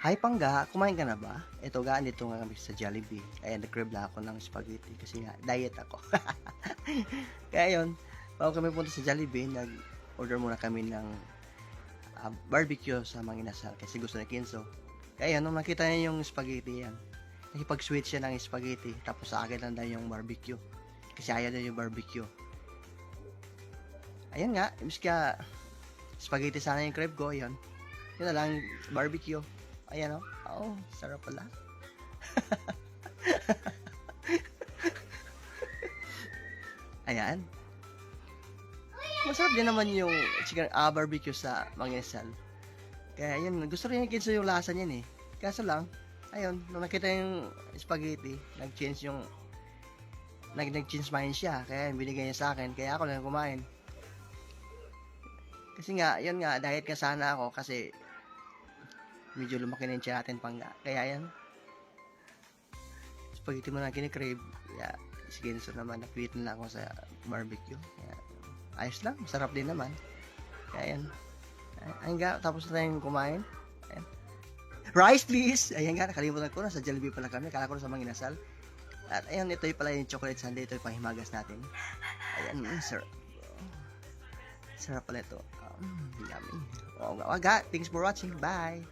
Hi Pangga, kumain ka na ba? Eto ga, andito nga kami sa Jollibee. Kaya nag-crave lang ako ng spaghetti kasi nga diet ako. Kaya yun, bago kami punta sa Jollibee, nag-order muna kami ng barbecue sa Mang Inasal kasi gusto ni Kinso. Kaya yun, nung nakita niya yung spaghetti yan, nakipag-switch siya ng spaghetti tapos sa akin lang daw yung barbecue. Kasi ayaw na yung barbecue. Ayun nga, imbis ka spaghetti sana yung crave ko, yun. Yun na lang, barbecue. Ayan o. Oh, sarap pala. Ayan. Masarap din naman yung chicken barbecue sa Mang Inasal. Kaya yun, gusto rin yung kids yung lasa niyan eh. Kaso lang, ayun, nung nakita yung spaghetti, nag-change mind siya. Kaya binigay niya sa akin, kaya ako lang kumain. Kasi nga, yun nga, diet ka sana ako kasi medyo lumaki na yung tiyan natin pang kaya yan. Spaghetti mo na kinikrave. Kaya, sige, so naman, napitin lang ako sa barbecue. Kaya, ayos lang, masarap din naman. Kaya yan. Ayun nga, tapos na tayong kumain. Ayan. Rice please! Ayan nga, nakalimutan ko, nasa Jollibee pala kami. Kala ko na sa Mang Inasal. At ayun, ito yung pala yung chocolate sundae. Ito yung panghimagas natin. Ayan, sarap. Sarap pala ito. Yummy. Oh, thanks for watching. Bye!